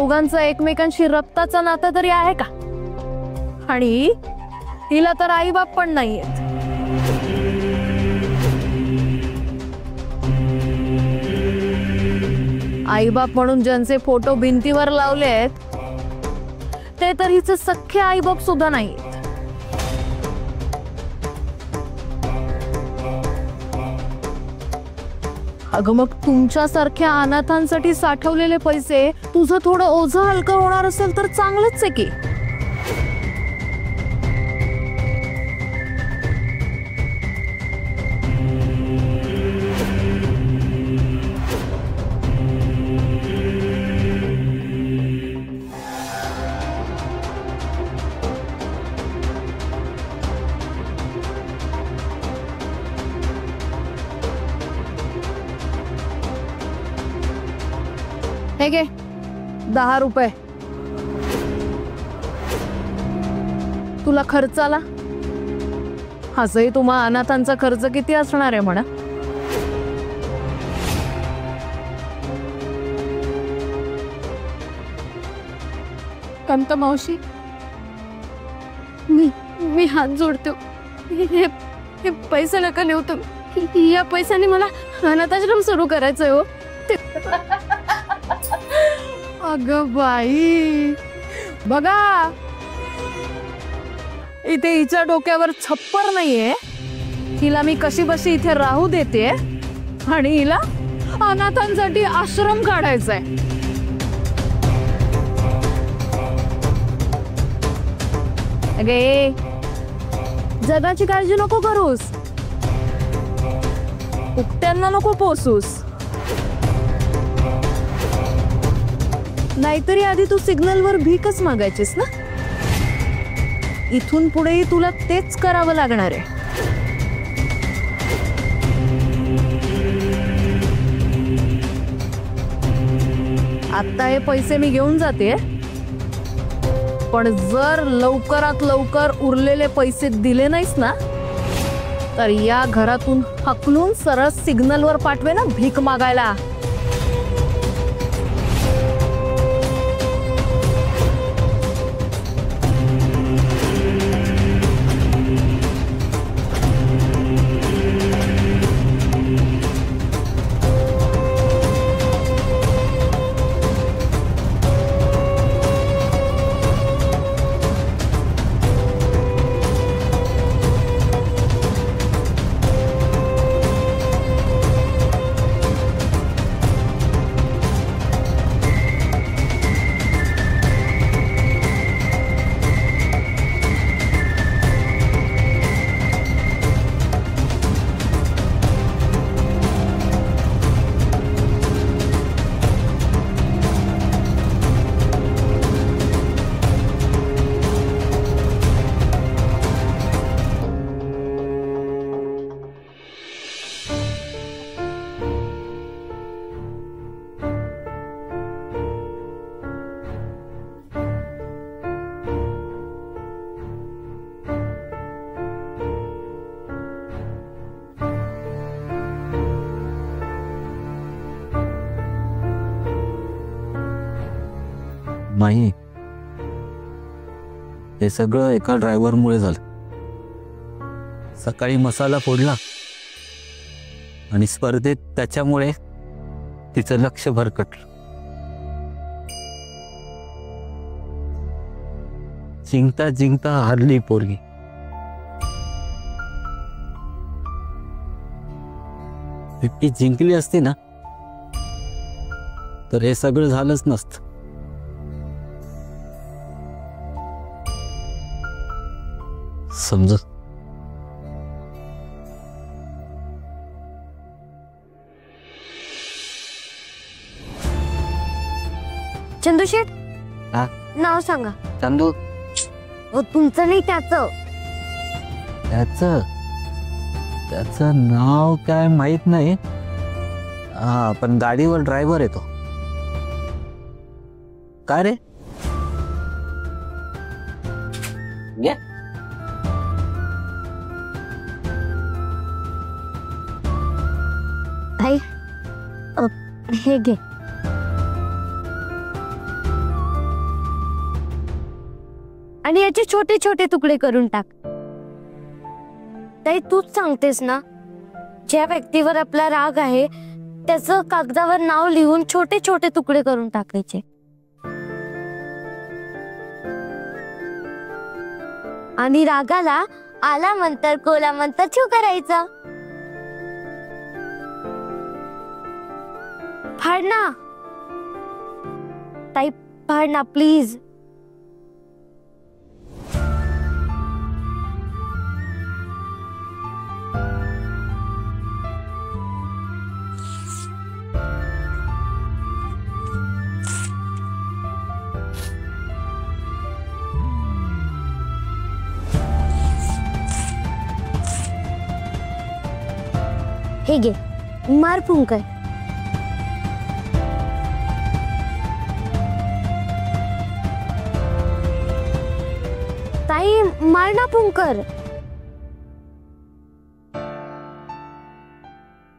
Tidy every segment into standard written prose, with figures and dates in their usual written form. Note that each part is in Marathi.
दोघांचं एकमेकांशी रक्ताचं नातं तरी आहे का? आणि तिला तर आई बाप पण नाहीयेत. आई बाप म्हणून ज्यांचे फोटो भिंतीवर लावलेत ते तर हिचे सख्खे आई बाप सुद्धा नाहीयेत. अगं मग तुमच्यासारख्या अनाथांसाठी साठवलेले पैसे तुझं थोडं ओझं हलकं होणार असेल तर चांगलंच आहे की. हे घे 10 रुपये तुला खर्च आला. असंही तुम्हा अनाथांचा खर्च किती असणार आहे म्हणा. कांता मावशी, मी हात जोडतो. हे पैसे नका नेऊ तुम्ही. या पैशाने मला अनाथाश्रम सुरू करायचंय हो. अगं बाई, बघा इथे हिच्या डोक्यावर छप्पर नाहीये. हिला मी कशी बशी इथे राहू देते आणि हिला अनाथांसाठी आश्रम काढायचाय. अगे जगाची काळजी नको करूस, उकट्यांना नको पोसूस. नाहीतरी आधी तू सिग्नलवर भीकच मागायचीस ना. इथून पुढेही तुला तेच करावं लागणार आहे. आता हे पैसे मी घेऊन जाते, पण जर लवकरात लवकर उरलेले पैसे दिले नाहीस ना तर या घरातून हकलून सरळ सिग्नलवर पाठवे ना भीक मागायला. नाही, हे सगळं एका ड्रायव्हरमुळे झालं. सकाळी मसाला फोडला आणि स्पर्धेत त्याच्यामुळे तिचं लक्ष भरकटलं. जिंकता जिंकता हारली पोरगी. ती जिंकली असती ना तर हे सगळं झालंच नसतं. समजत. चंदू शेठ, हा? नाव सांगा. चांदू. तुमचं नाही त्याचं. त्याचं नाव काय माहित नाही. हा, पण गाडीवर ड्रायव्हर येतो. काय रे? हे घे. आणि याचे छोटे छोटे तुकडे करून टाक. ताई तूच सांगतेस ना, ज्या व्यक्तीवर आपला राग आहे त्याचं कागदावर नाव लिहून छोटे छोटे तुकडे करून टाकायचे. आणि रागाला आला मंतर कोला मंतर छू करायचा. फाड ना ताई, फाड ना प्लीज. हे घे, मार फुंकर. ताई मार ना फुंकर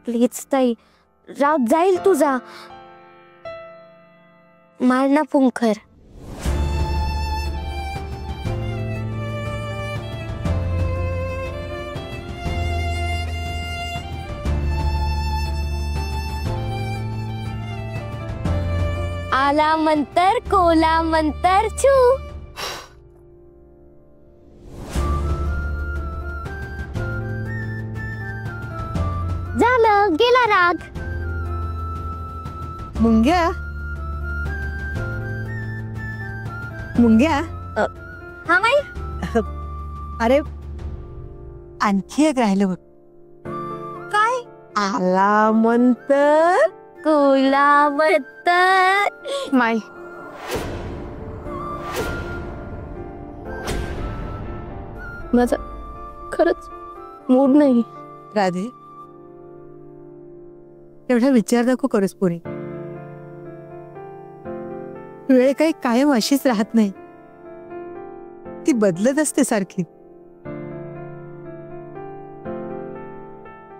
प्लीज. ताई राग जाईल तुझा, मार ना फुंकर. आला मंतर कोला मंतर छू. झालं, गेला राग. मुंग्या, मुंग्या. हा माई. अरे आणखी एक राहिलं बघ. काय? आला मंतर कोला मंतर. माई माझा खरंच मूड नाही. राधे, एवढा विचार नको करूस पोरी. वेळ काही कायम अशीच राहत नाही, ती बदलत असते सारखी.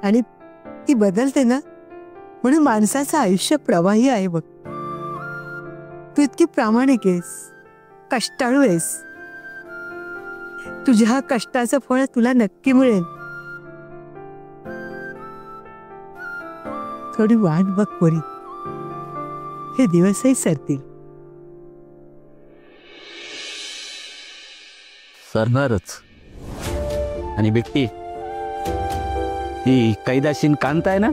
आणि ती बदलते ना, म्हणून माणसाचं आयुष्य प्रवाही आहे बघ. तू इतकी प्रामाणिक आहेस, कष्टाळू आहेस. तुझ्या कष्टाचं फळ तुला नक्की मिळेल. थोडी वाट बघ पोरी, हे दिवसही सरतील. सरणारच. आणि बिट्टी, ही कैदाशीन कांत आहे ना,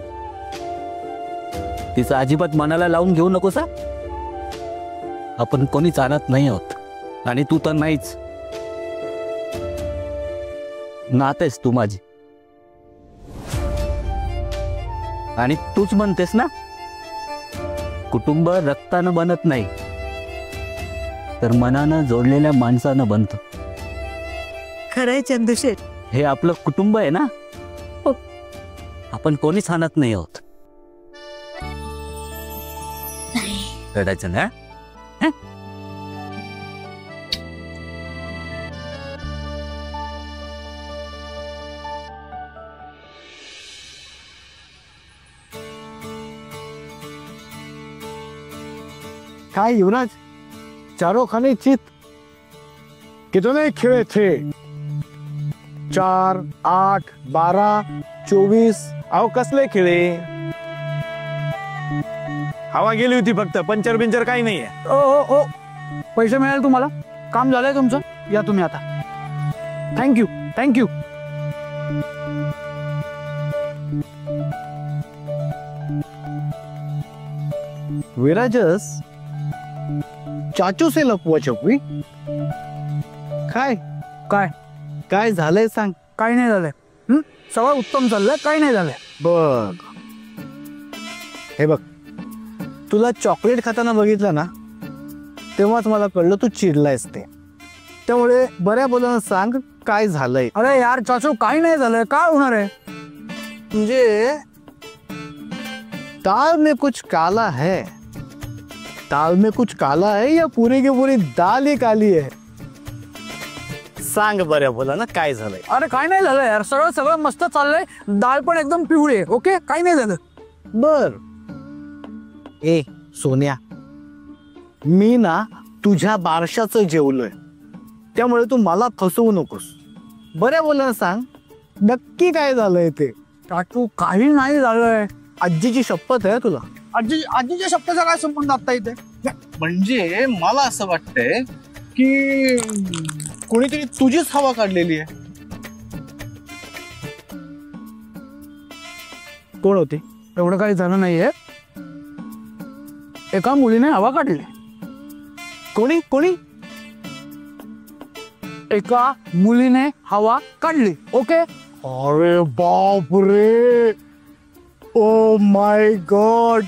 तिचं अजिबात मनाला लावून घेऊ नकोस. आपण कोणीच आणत नाही आहोत, आणि तू तर नाहीच. नातेस तू माझी, आणि तूच म्हणतेस ना, कुटुंब रक्तानं बनत नाही तर मनानं जोडलेल्या माणसानं बनतं. खरंय चंदूशेठ, हे आपलं कुटुंब आहे ना, आपण कोणीच आणत नाही आहोत. कळायचं ना? काय युवराज, चारों खाने चित. कितने खेळे थे? 4, 8, 12, 24. अहो कसले खेळे? हवा गेली होती फक्त, पंचर बिंचर काही नाहीये. ओ ओ ओ, पैसे मिळाले तुम्हाला, काम झालंय तुमचं, या तुम्ही आता. Thank you thank you. विराजस, चाचू से लपवा छपवी. काय काय काय झालंय सांग. काही नाही झालंय. सगळं उत्तम चाललंय, काही नाही झालंय. बघ, हे बघ, तुला चॉकलेट खाताना बघितलं ना, तेव्हाच मला कळलं तू चिडलायस ते. त्यामुळे बऱ्या बोलानं सांग काय झालंय. अरे यार चाचू, काही नाही झालंय, काय होणार आहे? म्हणजे दाल में कुछ काला है. दाल में कुछ काला है या पूरी की पूरी दाल ही काली है? सांग बऱ्या बोलानं काय झालंय. अरे काही नाही झालंय यार, सगळं सगळं मस्त चाललंय. डाळ पण एकदम पिवळी आहे. ओके, काही नाही झालं. बर. ए सोन्या, मी ना तुझ्या बारशाचं जेवलोय. त्यामुळे तू मला फसवू नकोस. बऱ्या बोलायला सांग, नक्की काय झालंय ते. काटू काही नाही झालंय. आजीची शपथ आहे तुला. आजीच्या शब्दाचा काय संबंध आता इथे? म्हणजे मला असं वाटतंय की कोणीतरी तुझीच हवा काढलेली आहे. कोण होती? एवढं काही झालं नाहीये. एका मुलीने हवा काढली. कोणी कोणी? एका मुलीने हवा काढली. ओके. अरे बाप रे, ओ माय गॉड.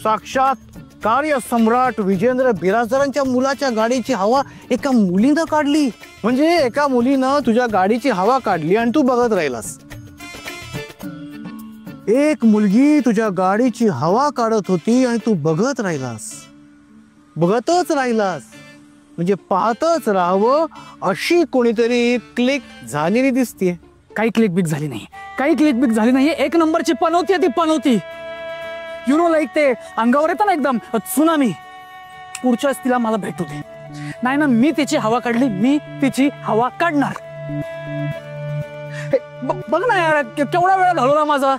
साक्षात कार्य सम्राट विजेंद्र बिराजदारांच्या मुलाच्या गाडीची हवा एका मुलीनं काढली. म्हणजे एका मुलीनं तुझ्या गाडीची हवा काढली आणि तू बघत राहिलास. एक मुलगी तुझ्या गाडीची हवा काढत होती आणि तू बघत राहिलास. बघतच राहिलास म्हणजे पाहतच राहावं अशी कोणीतरी क्लिक झालेली दिसतीये. काही क्लिक बिक झाली नाही. काही क्लिक बिक झाली नाही. एक नंबरची पनवती आहे ती पनवती. यु नो लाईक ते अंगावर येतं ना एकदम सुनामी. पुढच्या वेळेस तिला मला भेटू दे. नाही ना मी तिची हवा काढली. मी तिची हवा काढणार. बघ ना यार केवढा वेळ घालवला माझा.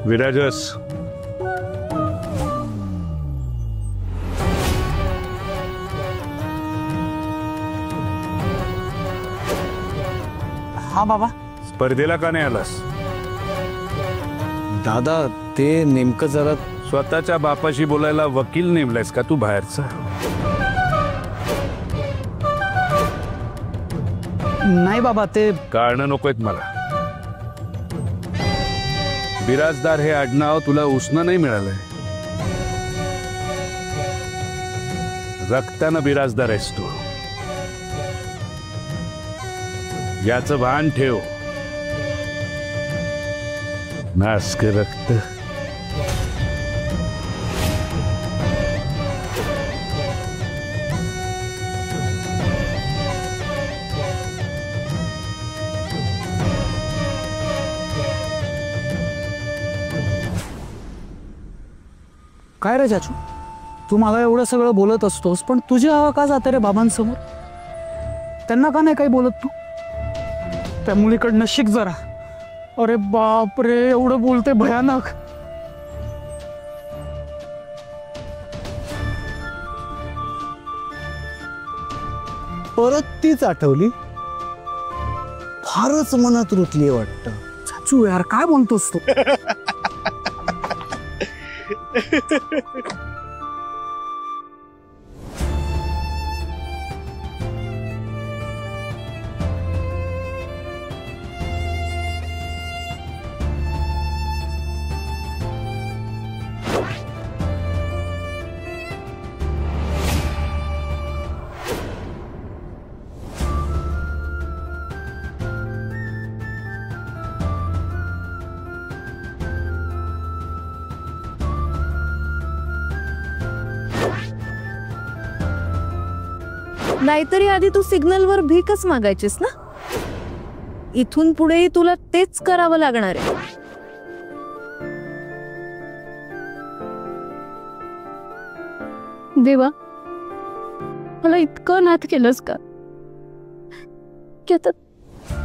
विराजस, हा बाबा. स्पर्धेला का नाही आलास? दादा ते नेमकं जरा स्वतःच्या बापाशी बोलायला वकील नेमलायस का तू बाहेरचा? नाही बाबा ते कारण नकोयत मला. बिराजदार हे आडनाव तुला उसनं नाही मिळालंय. रक्तानं बिराजदार आहेस तू. याचं भान ठेव. नासक रक्त. काय रे चाचू, तू मला एवढं सगळं बोलत असतोस पण तुझी हवा का जाते रे बाबांसमोर? त्यांना का नाही काही बोलत तू? त्या मुलीकडनं शिक जरा. अरे बाप रे, एवढं बोलते भयानक. परत तीच आठवली. फारच मनात रुतली वाटतं. चाचू यार काय बोलतोस तू? नाहीतरी आधी तू सिग्नलवर भीकच मागायचीस ना. इथून पुढे तुला तेच करावं लागणार आहे. देवा, मला इतकं नाथ केलंस का की आता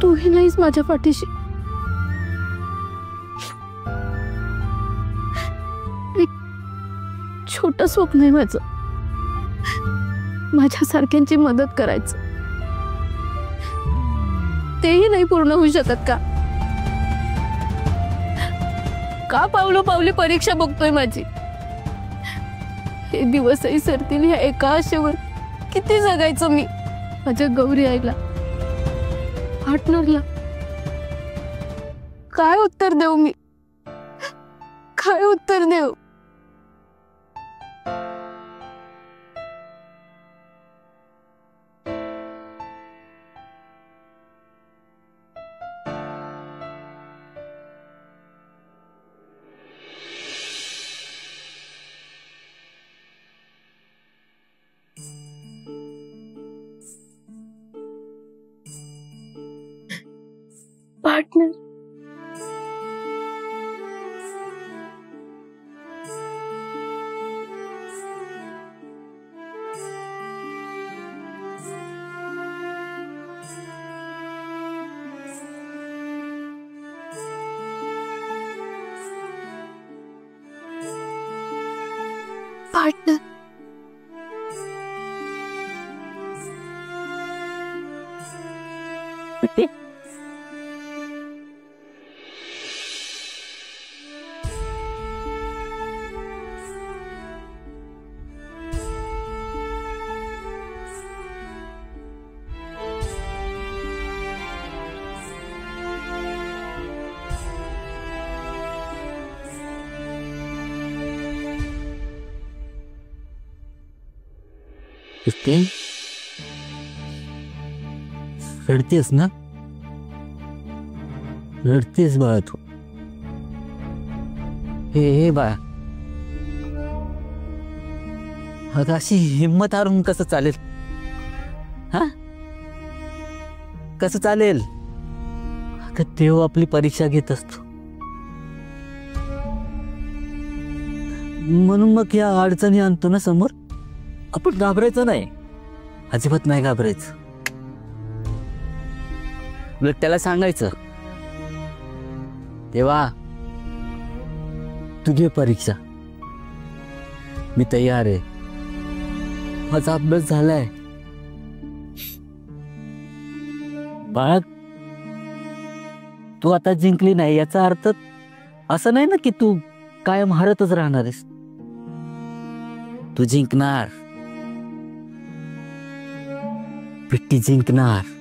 तूही नाहीस माझ्या पाठीशी. एक छोटं स्वप्न आहे माझं, माझ्यासारख्यांची मदत करायचं. तेही नाही पूर्ण होऊ शकत का? का पावलो पावली परीक्षा बघतोय माझी? हे दिवसही सरतील ह्या एका आशेवर किती जगायचं मी. माझ्या गौरी आईला, पार्टनरला काय उत्तर देऊ मी? काय उत्तर देऊ? Partner, partner. रडतेस ना? रडतेस बाळा तू. हे बाळा, अगं अशी हिंमत हारून कसं चालेल? हा, कसं चालेल? अगं देव आपली परीक्षा घेत असतो. म्हणून मग या अडचणी आणतो ना समोर. आपण घाबरायचं नाही, अजिबात नाही घाबरायचं. उलट त्याला सांगायचं, देवा तुझी परीक्षा, मी तयार आहे, माझा अभ्यास झालाय. बाळा, तू आता जिंकली नाही याचा अर्थ असं नाही ना की तू कायम हारतच राहणार आहेस. तू जिंकणार, पिट्टी जिंकणार.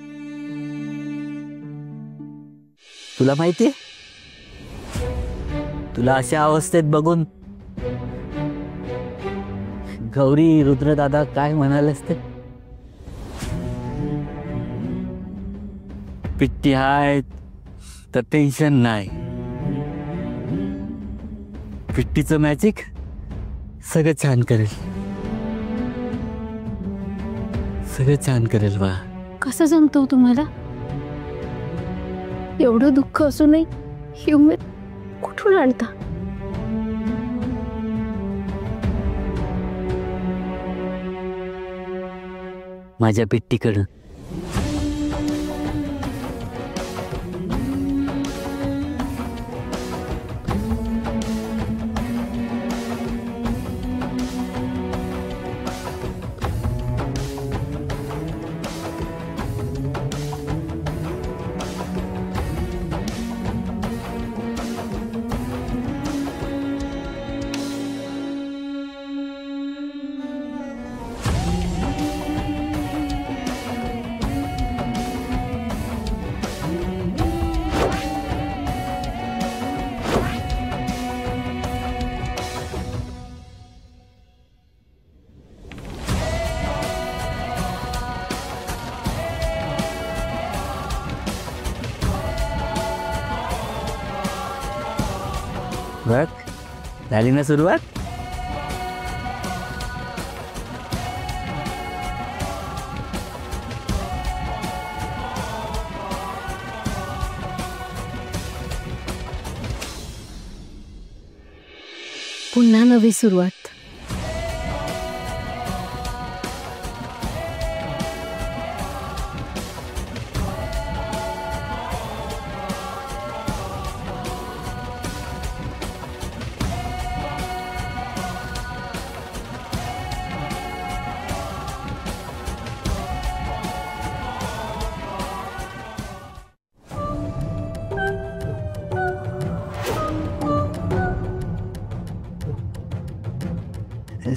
तुला माहितीये, तुला अशा अवस्थेत बघून गौरी रुद्रदादा काय म्हणाले असते? पिट्टी आहे तर टेन्शन नाही. पिट्टीचं मॅजिक सगळं छान करेल, सगळं छान करेल बा. कसं जमतो तुम्हाला? एवढं दुःख असूनही ही उमेद कुठून आणता? माझ्या पिट्टीकडं. बघ, झाली ना सुरुवात. पुन्हा नवी सुरुवात.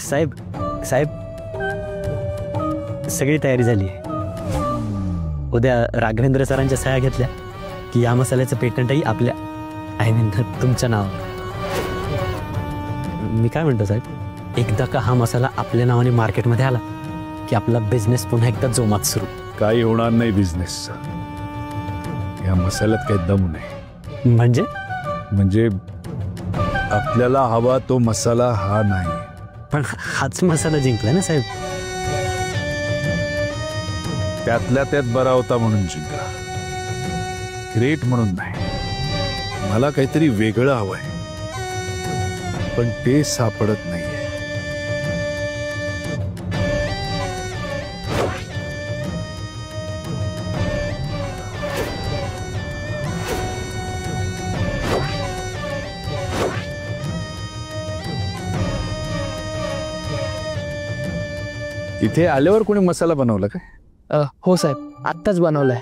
साहेब साहेब सगळी तयारी झाली. उद्या राघवेंद्र सरांच्या सह्या घेतल्या की या मसाल्याचं पेटंटही आपल्या आय मीन तुमच्या नावावर. मी काय म्हणतो साहेब, एकदा का हा मसाला आपल्या नावाने मार्केटमध्ये आला की आपला बिझनेस पुन्हा एकदा जोमात सुरू. काही होणार नाही बिझनेसचा. या मसाल्यात काही दम नाही. म्हणजे आपल्याला हवा तो मसाला हा नाही. पण हाच मसाला जिंकला ना साहेब. त्यातल्या त्यात बरा होता म्हणून जिंकला, ग्रेट म्हणून नाही. मला काहीतरी वेगळं हवंय, पण ते सापडत नाहीये. इथे आल्यावर कोणी मसाला बनवला काय? हो साहेब, आत्ताच बनवलाय.